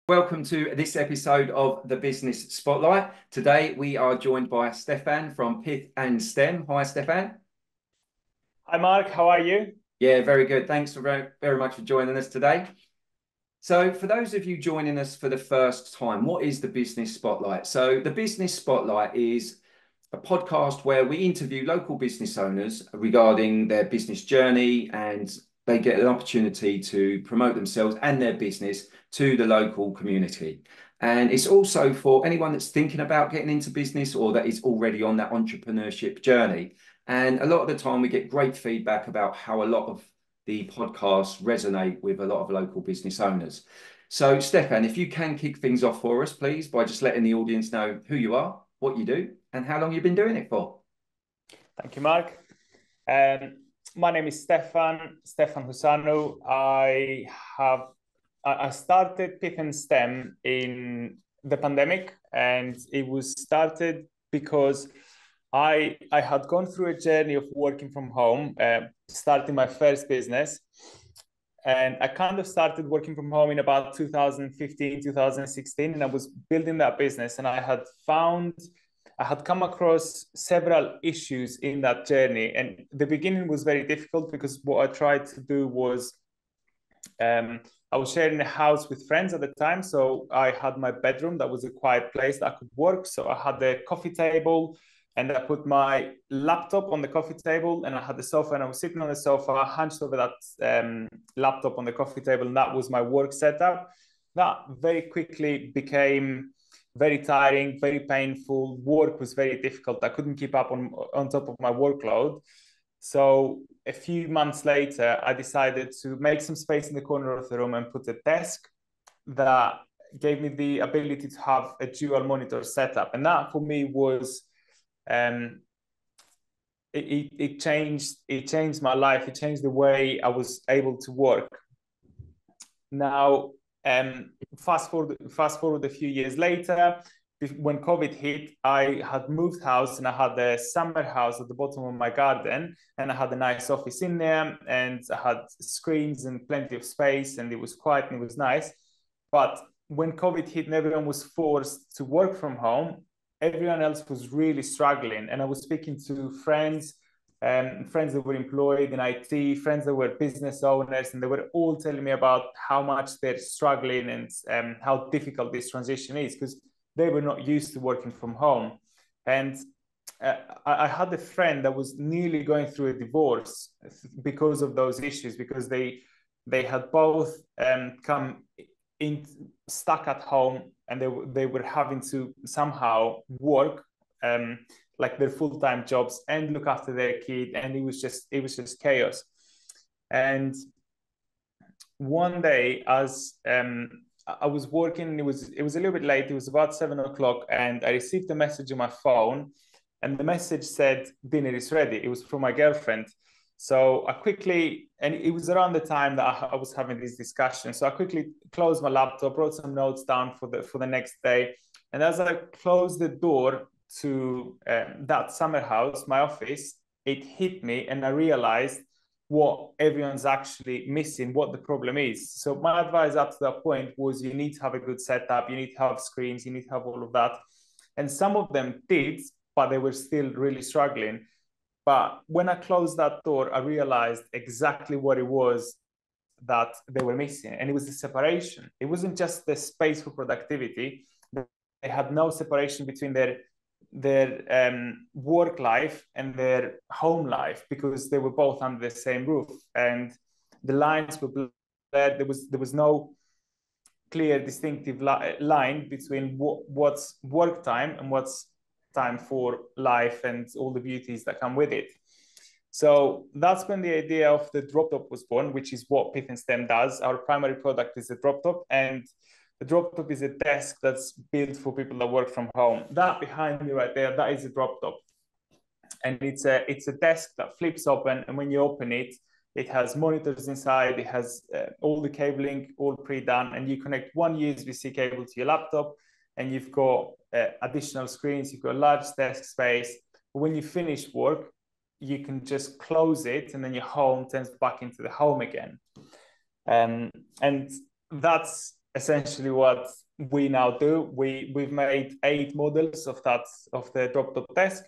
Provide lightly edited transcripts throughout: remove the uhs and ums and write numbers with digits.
Welcome to this episode of the Business Spotlight. Today we are joined by Stefan from Pith Stem. Hi, Stefan. Hi, Mark. How are you? Yeah, very good. Thanks very much for joining us today. So, for those of you joining us for the first time, what is the Business Spotlight? So, the Business Spotlight is a podcast where we interview local business owners regarding their business journey, and they get an opportunity to promote themselves and their business to the local community. And it's also for anyone that's thinking about getting into business or that is already on that entrepreneurship journey. And a lot of the time we get great feedback about how a lot of the podcasts resonate with a lot of local business owners. So, Stefan, if you can kick things off for us, please, by just letting the audience know who you are, what you do, and how long you've been doing it for. Thank you, Mark. My name is Stefan Husanu. I started Pith Stem in the pandemic, and it was started because I had gone through a journey of working from home, starting my first business. And I kind of started working from home in about 2015, 2016, and I was building that business. And I had come across several issues in that journey. And the beginning was very difficult because what I tried to do was, I was sharing a house with friends at the time. So I had my bedroom that was a quiet place that I could work. So I had the coffee table, and I put my laptop on the coffee table, and I had the sofa, and I was sitting on the sofa, hunched over that laptop on the coffee table, and that was my work setup. That very quickly became very tiring, very painful. Work was very difficult. I couldn't keep up on top of my workload. So a few months later, I decided to make some space in the corner of the room and put a desk that gave me the ability to have a dual monitor setup. And that for me was it changed my life. It changed the way I was able to work. Now, fast forward a few years later, when COVID hit, I had moved house, and I had a summer house at the bottom of my garden, and I had a nice office in there, and I had screens and plenty of space, and it was quiet and it was nice. But when COVID hit and everyone was forced to work from home, everyone else was really struggling. And I was speaking to friends that were employed in IT, friends that were business owners, and they were all telling me about how much they're struggling and how difficult this transition is because they were not used to working from home. And I had a friend that was nearly going through a divorce because of those issues, because they had both come in stuck at home, and they were having to somehow work like their full-time jobs and look after their kid, and it was just chaos. And one day, as I was working, it was a little bit late. It was about 7 o'clock, and I received a message on my phone, and the message said, "Dinner is ready." It was from my girlfriend. So I quickly, and it was around the time that I was having this discussion. So I quickly closed my laptop, wrote some notes down for the next day, and as I closed the door to that summer house, my office, it hit me, and I realized what everyone's actually missing, what the problem is. So my advice up to that point was, you need to have a good setup, you need to have screens, you need to have all of that. And some of them did, but they were still really struggling. But when I closed that door, I realized exactly what it was that they were missing. And it was the separation. It wasn't just the space for productivity. They had no separation between their work life and their home life, because they were both under the same roof, and the lines were blurred. There was no clear distinctive line between what's work time and what's time for life and all the beauties that come with it. So that's when the idea of the DropTop was born, which is what Pith Stem does. Our primary product is the DropTop, and the DropTop is a desk that's built for people that work from home. That behind me right there, that is a DropTop. And it's a desk that flips open, and when you open it, it has monitors inside, it has all the cabling all pre-done, and you connect one USB-C cable to your laptop, and you've got additional screens, you've got a large desk space. When you finish work, you can just close it, and then your home turns back into the home again. And that's essentially what we now do. We've made 8 models of the DropTop desk,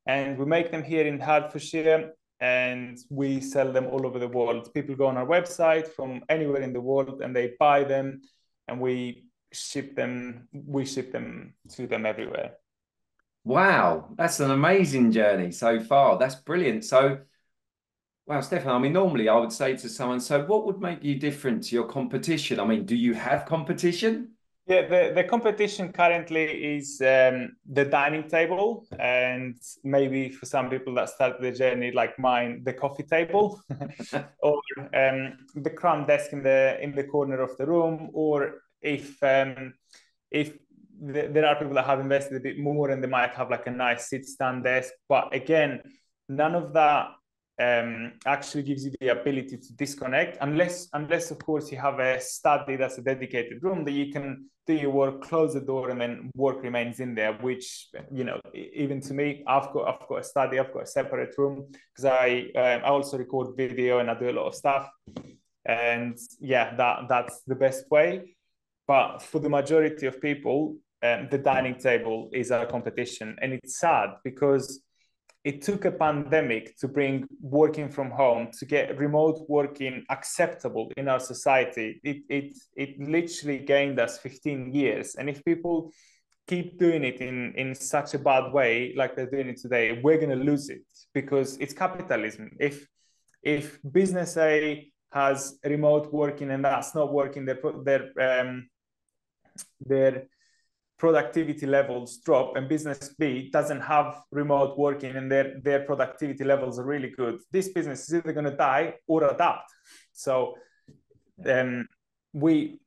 and we make them here in Hertfordshire, and we sell them all over the world. People go on our website from anywhere in the world and they buy them, and we ship them to them everywhere. Wow, that's an amazing journey so far. That's brilliant. So, wow, Stefan, I mean, normally I would say to someone, so what would make you different to your competition? I mean, do you have competition? Yeah, the competition currently is the dining table, and maybe for some people that start the journey like mine, the coffee table, or the cram desk in the corner of the room, or if there are people that have invested a bit more and they might have like a nice sit stand desk, but again, none of that actually gives you the ability to disconnect, unless of course you have a study that's a dedicated room that you can do your work, close the door, and then work remains in there, which, you know, even to me, I've got a study, I've got a separate room, because I also record video and I do a lot of stuff, and yeah, that's the best way. But for the majority of people, the dining table is our competition, and it's sad because it took a pandemic to bring working from home, to get remote working acceptable in our society. It literally gained us 15 years. And if people keep doing it in such a bad way, like they're doing it today, we're going to lose it, because it's capitalism. If business A has remote working and that's not working, their productivity levels drop, and business B doesn't have remote working and their productivity levels are really good, this business is either going to die or adapt. So me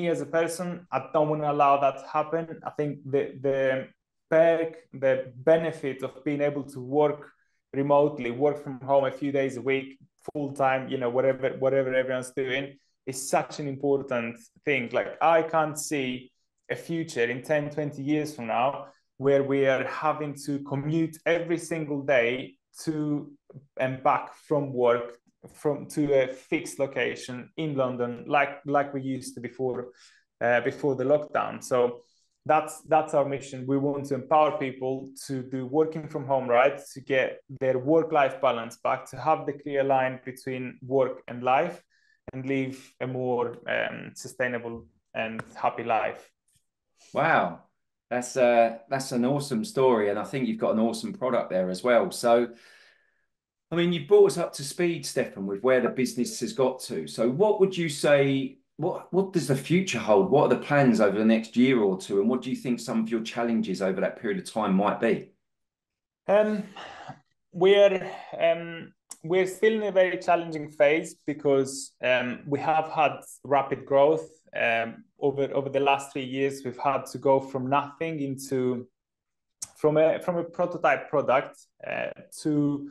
as a person, I don't want to allow that to happen. I think the benefit of being able to work remotely, work from home a few days a week, full time, you know, whatever everyone's doing, is such an important thing. Like, I can't see a future in 10, 20 years from now where we are having to commute every single day to and back from work to a fixed location in London, like we used to before the lockdown. So that's our mission. We want to empower people to do working from home, right? To get their work-life balance back, to have the clear line between work and life, and live a more sustainable and happy life. Wow, that's an awesome story, and I think you've got an awesome product there as well. So, I mean, you've brought us up to speed, Stefan, with where the business has got to. So, what would you say? What does the future hold? What are the plans over the next year or two, and what do you think some of your challenges over that period of time might be? We're still in a very challenging phase, because we have had rapid growth over the last 3 years. We've had to go from nothing from a prototype product to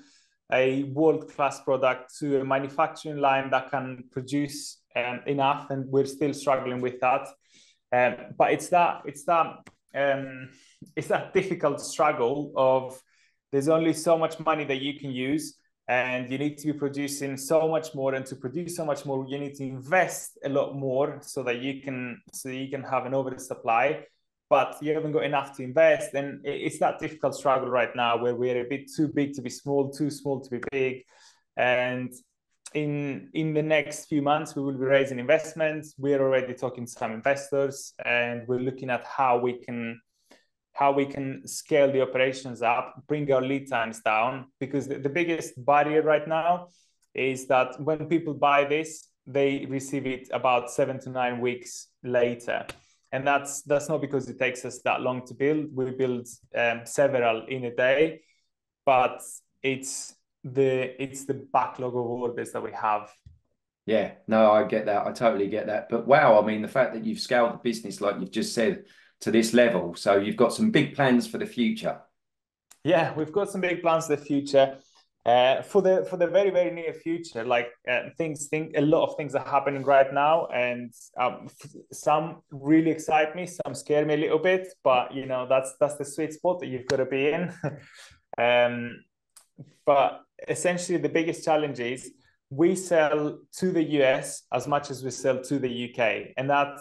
a world-class product, to a manufacturing line that can produce enough, and we're still struggling with that. But it's that difficult struggle of, there's only so much money that you can use, and you need to be producing so much more, and to produce so much more you need to invest a lot more so that you can have an oversupply, but you haven't got enough to invest. And it's that difficult struggle right now, where we're a bit too big to be small, too small to be big. And in the next few months we will be raising investments. We're already talking to some investors, and we're looking at how we can scale the operations up, bring our lead times down, because the biggest barrier right now is that when people buy this, they receive it about 7 to 9 weeks later. And that's not because it takes us that long to build. We build several in a day, but it's the backlog of orders that we have. Yeah, no, I get that. I totally get that. But wow, I mean, the fact that you've scaled the business, like you've just said, to this level, so you've got some big plans for the future. Yeah, we've got some big plans for the future. For the very, very near future, like a lot of things are happening right now, and some really excite me, some scare me a little bit, but you know, that's the sweet spot that you've got to be in. But essentially, the biggest challenge is we sell to the US as much as we sell to the UK, and that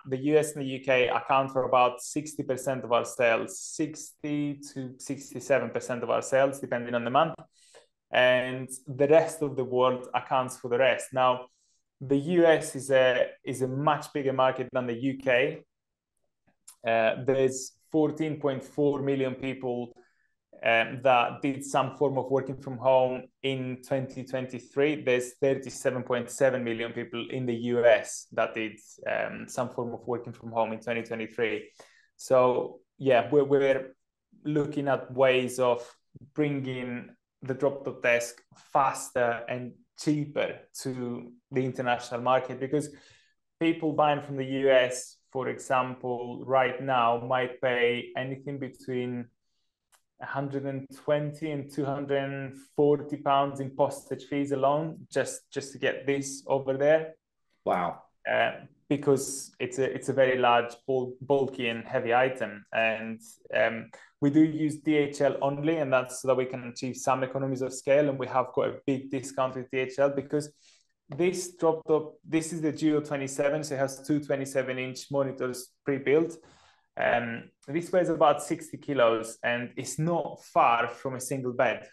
the US and the UK account for about 60% of our sales, 60 to 67% of our sales, depending on the month, and the rest of the world accounts for the rest. Now, the US is a much bigger market than the UK. There's 14.4 million people that did some form of working from home in 2023. There's 37.7 million people in the US that did some form of working from home in 2023. So yeah, we're looking at ways of bringing the DropTop desk faster and cheaper to the international market, because people buying from the US, for example, right now might pay anything between 120 and 240 pounds in postage fees alone, just to get this over there. Wow. Because it's a very large, bulky and heavy item, and we do use DHL only, and that's so that we can achieve some economies of scale, and we have got a big discount with DHL because this DropTop, this is the Duo 27, so it has two 27-inch monitors pre-built. This weighs about 60 kilos and it's not far from a single bed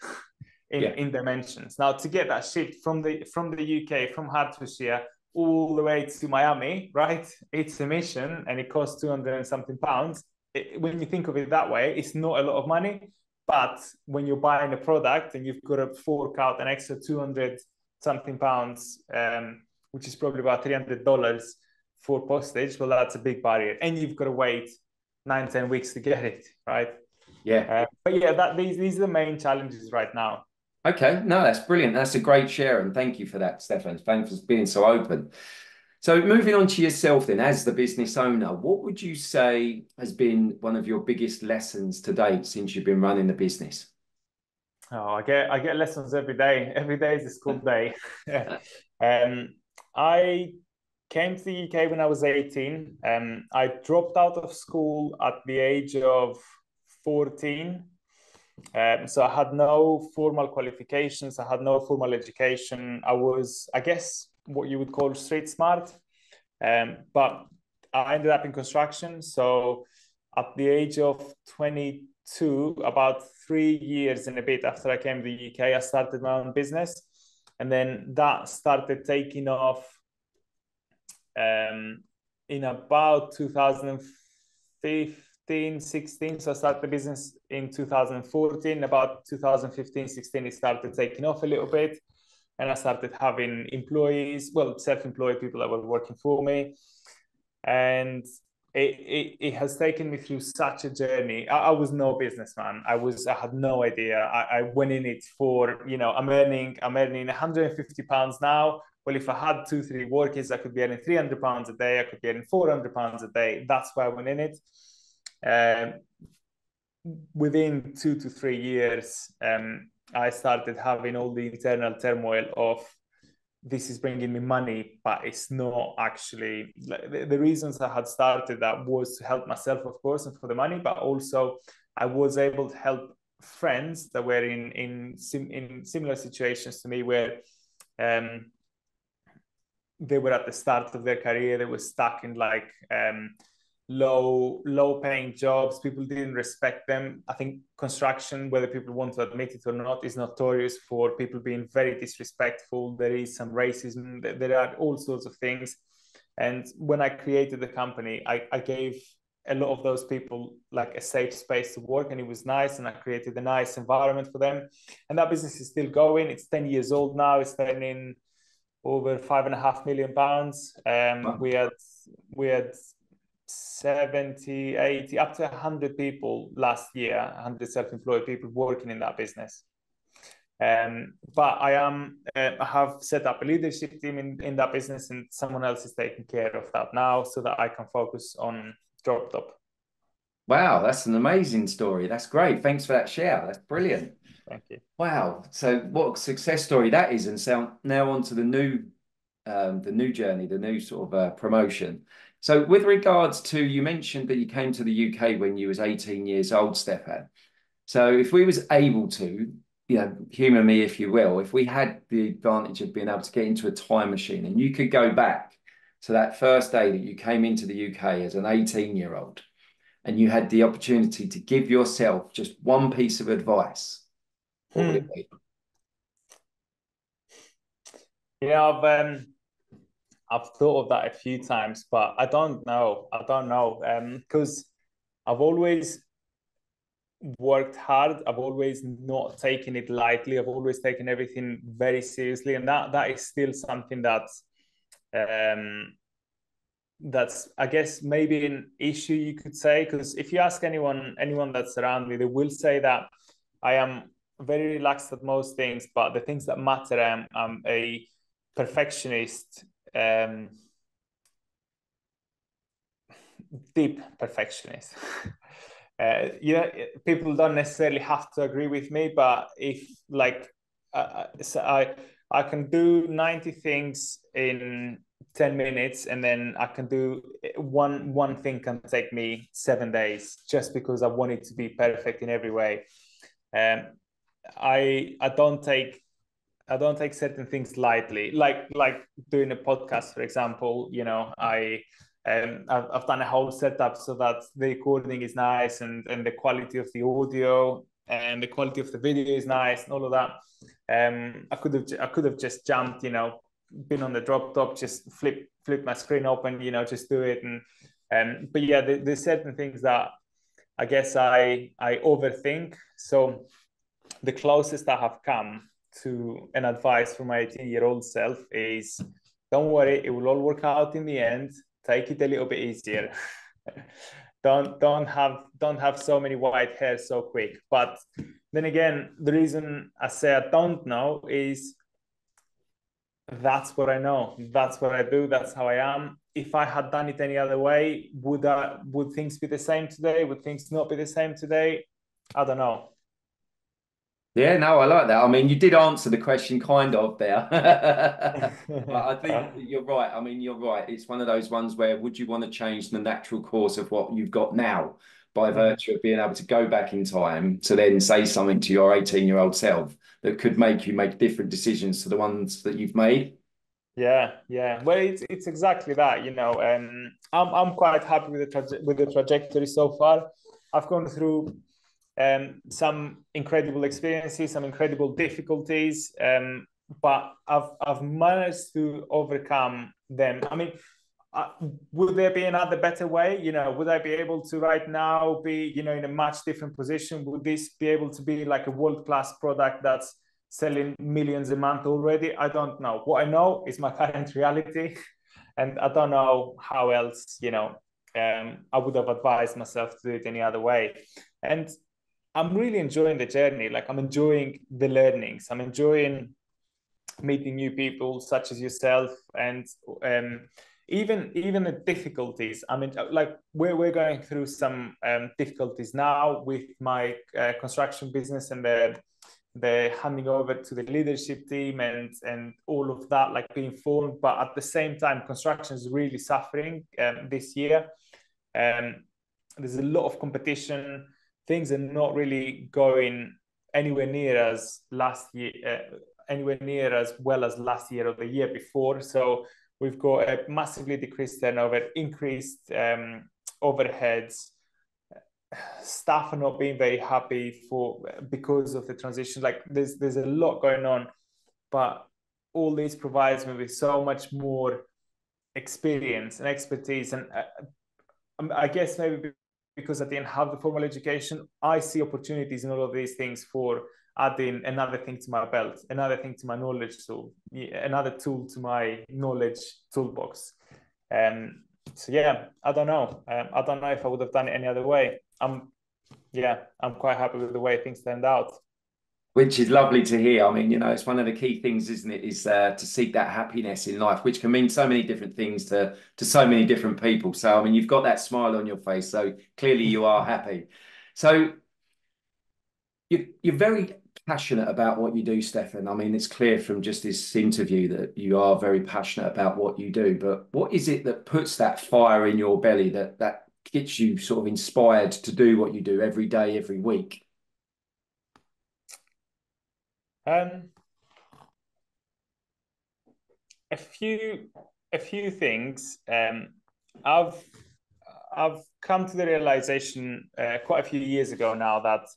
in dimensions. Now, to get that shipped from the UK, from Hertfordshire, all the way to Miami, right? It's a mission and it costs 200 and something pounds. When you think of it that way, it's not a lot of money. But when you're buying a product and you've got to fork out an extra 200 something pounds, which is probably about $300 for postage, well, that's a big barrier. And you've got to wait 9-10 weeks to get it, right? Yeah. But yeah, these are the main challenges right now. Okay, no, that's brilliant. That's a great share, and thank you for that, Stefan. Thanks for being so open. So moving on to yourself then, as the business owner, what would you say has been one of your biggest lessons to date since you've been running the business? Oh, I get lessons every day. Every day is a school day. I came to the UK when I was 18. I dropped out of school at the age of 14. So I had no formal qualifications. I had no formal education. I was, I guess, what you would call street smart. But I ended up in construction. So at the age of 22, about 3 years and a bit after I came to the UK, I started my own business. And then that started taking off in about 2015, 16. So I started the business in 2014. About 2015, 16, it started taking off a little bit. And I started having employees, well, self-employed people that were working for me. And it has taken me through such a journey. I was no businessman. I had no idea. I went in it for, I'm earning 150 pounds now. Well, if I had 2-3 workers, I could be earning 300 pounds a day. I could be earning 400 pounds a day. That's why I went in it. Within 2 to 3 years, I started having all the internal turmoil of, this is bringing me money, but it's not actually. The reasons I had started that was to help myself, of course, and for the money, but also I was able to help friends that were in similar situations to me, where they were at the start of their career. They were stuck in low paying jobs. People didn't respect them. I think construction, whether people want to admit it or not, is notorious for people being very disrespectful. There is some racism. There are all sorts of things. And when I created the company, I gave a lot of those people like a safe space to work, and it was nice, and I created a nice environment for them. And that business is still going. It's 10 years old now. It's turning over £5.5 million. Wow. We had 70, 80, up to 100 people last year, 100 self-employed people working in that business. But I have set up a leadership team in that business, and someone else is taking care of that now so that I can focus on DropTop. Wow, that's an amazing story. That's great. Thanks for that share. That's brilliant. Thank you. Wow. So what a success story that is. And so now on to the new journey, the new sort of promotion. So with regards to, you mentioned that you came to the UK when you was 18 years old, Stefan. So if we was able to, humor me if you will, if we had the advantage of being able to get into a time machine and you could go back to that first day that you came into the UK as an 18-year-old and you had the opportunity to give yourself just one piece of advice, what would it be? I've thought of that a few times, but I don't know. Because I've always worked hard. I've always not taken it lightly. I've always taken everything very seriously, and that is still something that's I guess maybe an issue you could say. Because if you ask anyone that's around me, they will say that I am very relaxed at most things, but the things that matter, I'm a perfectionist. Deep perfectionist. People don't necessarily have to agree with me, but if so I can do 90 things in 10 minutes, and then I can do one thing can take me 7 days just because I want it to be perfect in every way. I don't take certain things lightly, like doing a podcast, for example. I've done a whole setup so that the recording is nice, and the quality of the audio and the quality of the video is nice and all of that. I could have just jumped, been on the DropTop, just flip my screen open, just do it. But yeah, there's certain things that I guess I overthink. So the closest I have come to an advice from my 18-year-old self is, don't worry, it will all work out in the end. Take it a little bit easier. don't have so many white hairs so quick. But then again, the reason I say I don't know is that's what I know. That's what I do. That's how I am. If I had done it any other way, would things be the same today? Would things not be the same today? I don't know. Yeah, no, I like that. I mean, you did answer the question kind of there. But I think you're right. I mean, you're right. It's one of those ones where would you want to change the natural course of what you've got now by virtue of being able to go back in time to then say something to your 18-year-old self that could make you make different decisions to the ones that you've made? Yeah. Well, it's exactly that. I'm quite happy with the trajectory so far. I've gone through some incredible experiences, some incredible difficulties, but I've managed to overcome them. I mean, would there be another better way? Would I be able to right now be, in a much different position? Would this be able to be like a world-class product that's selling millions a month already? I don't know. What I know is my current reality, and I don't know how else, I would have advised myself to do it any other way. And I'm really enjoying the journey. Like, I'm enjoying the learnings. I'm enjoying meeting new people such as yourself, and even the difficulties. I mean, like we're going through some difficulties now with my construction business, and the handing over to the leadership team and all of that, like being formed. But at the same time, construction is really suffering this year. There's a lot of competition. Things are not really going anywhere near as last year, anywhere near as well as last year or the year before. So we've got a massively decreased turnover, increased overheads. Staff are not being very happy because of the transition. Like there's a lot going on, but all this provides me with so much more experience and expertise. And I guess maybe because I didn't have the formal education, I see opportunities in all of these things for adding another thing to my belt, another thing to my knowledge tool, another tool to my knowledge toolbox. So yeah, I don't know. I don't know if I would have done it any other way. I'm quite happy with the way things turned out. Which is lovely to hear. I mean, it's one of the key things, isn't it, is to seek that happiness in life, which can mean so many different things to so many different people. So, I mean, you've got that smile on your face, so clearly you are happy. So you're very passionate about what you do, Stefan. I mean, it's clear from just this interview that you are very passionate about what you do. But what is it that puts that fire in your belly that gets you sort of inspired to do what you do every day, every week? Um, a few things. I've I've come to the realization quite a few years ago now that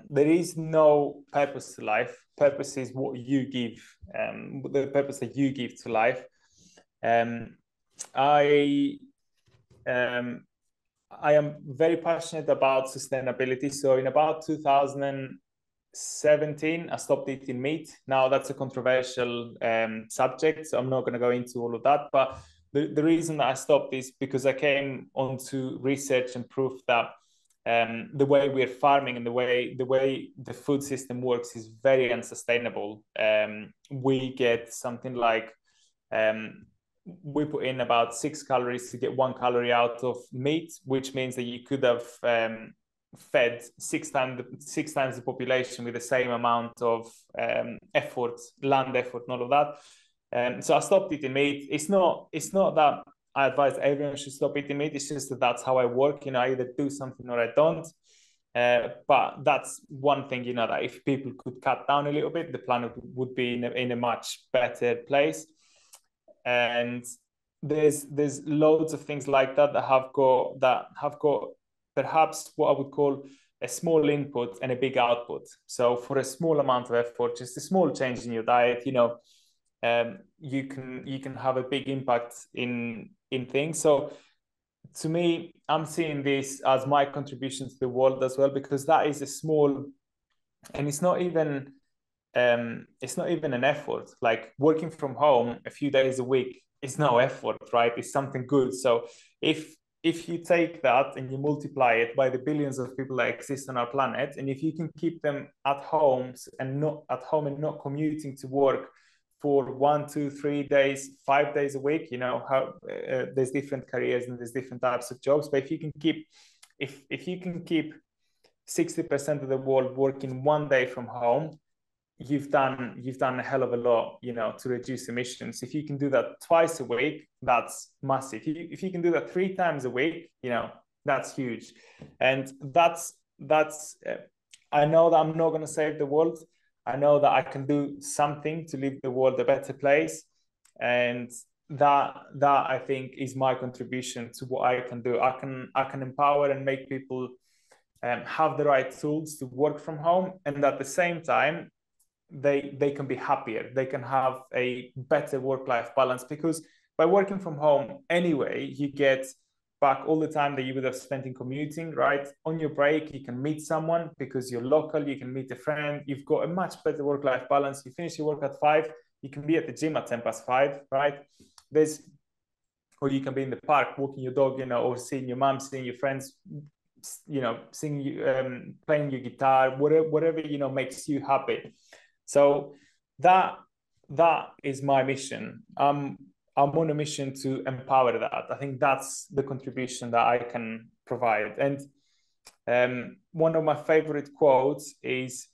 there is no purpose to life. Purpose is what you give, the purpose that you give to life. Um, I um, I am very passionate about sustainability. So in about 2017, I stopped eating meat. Now that's a controversial subject, so I'm not going to go into all of that. But the reason that I stopped is because I came onto research and proof that the way we're farming and the way the food system works is very unsustainable. We get something like we put in about 6 calories to get 1 calorie out of meat, which means that you could have fed six times the population with the same amount of effort, land effort, and all of that. So I stopped eating meat. It's not that I advise everyone should stop eating meat. It's just that that's how I work. I either do something or I don't. But that's one thing, that if people could cut down a little bit, the planet would be in a much better place. And there's loads of things like that have got perhaps what I would call a small input and a big output. So for a small amount of effort, just a small change in your diet, you can have a big impact in things. So to me, I'm seeing this as my contribution to the world as well, because that is a small, and it's not even an effort. Like working from home a few days a week is no effort, right? It's something good. So if you take that and you multiply it by the billions of people that exist on our planet, and if you can keep them at home and not commuting to work for 1, 2, 3 days, 5 days a week, how there's different careers and there's different types of jobs. But if you can keep 60% of the world working 1 day from home, you've done a hell of a lot, to reduce emissions. If you can do that twice a week, that's massive. If you can do that 3 times a week, that's huge. And that's I know that I'm not going to save the world. I know that I can do something to leave the world a better place, and that I think is my contribution to what I can do. I can empower and make people have the right tools to work from home, and at the same time they can be happier. They can have a better work-life balance, because by working from home anyway, you get back all the time that you would have spent in commuting, right? On your break, you can meet someone because you're local, you can meet a friend, you've got a much better work-life balance. You finish your work at 5, you can be at the gym at 5:10, right? Or you can be in the park walking your dog, or seeing your mom, seeing your friends, singing, playing your guitar, whatever makes you happy. So that is my mission. I'm on a mission to empower that. I think that's the contribution that I can provide. And one of my favorite quotes is,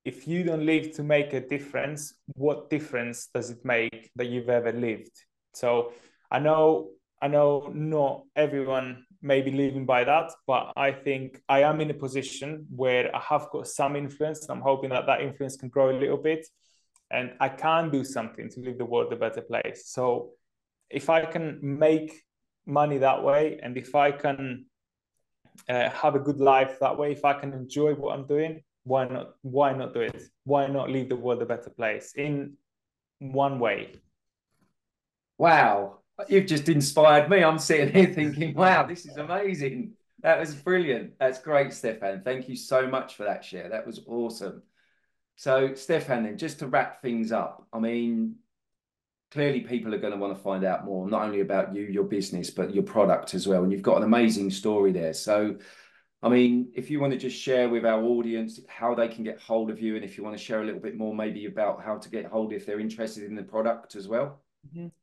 "If you don't live to make a difference, what difference does it make that you've ever lived?" So I know not everyone may be living by that, but I think I am in a position where I have got some influence, and I'm hoping that influence can grow a little bit, and I can do something to leave the world a better place. So if I can make money that way, and if I can have a good life that way, if I can enjoy what I'm doing, why not do it? Why not leave the world a better place in one way? Wow, you've just inspired me. I'm sitting here thinking, wow, this is amazing. That was brilliant. That's great, Stefan. Thank you so much for that share. That was awesome. So, Stefan, then just to wrap things up, I mean, clearly people are going to want to find out more, not only about you, your business, but your product as well. And you've got an amazing story there. So, I mean, if you want to just share with our audience how they can get hold of you, and if you want to share a little bit more maybe about how to get hold if they're interested in the product as well.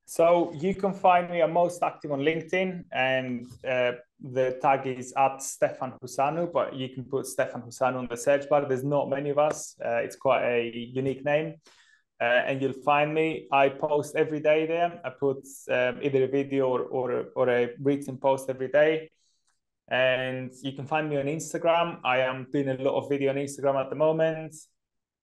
So you can find me. I'm most active on LinkedIn, and the tag is at Stefan Husanu, but you can put Stefan Husanu on the search bar. There's not many of us. It's quite a unique name, and you'll find me. I post every day there. I put either a video or a written post every day. And you can find me on Instagram. I am doing a lot of video on Instagram at the moment.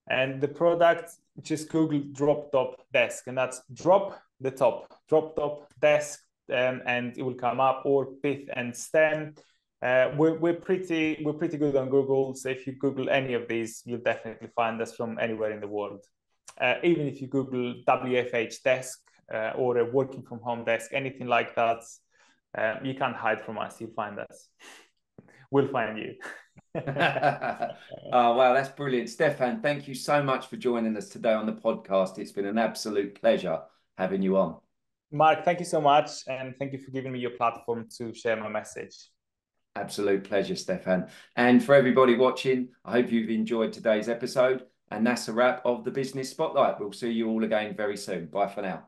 And the product, just Google DropTop desk, and that's drop the top, DropTop desk, and it will come up, or Pith and Stem. We're pretty good on Google. So if you Google any of these, you'll definitely find us from anywhere in the world. Even if you Google WFH desk or a working from home desk, anything like that, you can't hide from us. You'll find us. We'll find you. Oh, wow, that's brilliant. Stefan, thank you so much for joining us today on the podcast. It's been an absolute pleasure having you on. Mark, thank you so much. And thank you for giving me your platform to share my message. Absolute pleasure, Stefan. And for everybody watching, I hope you've enjoyed today's episode. And that's a wrap of the Business Spotlight. We'll see you all again very soon. Bye for now.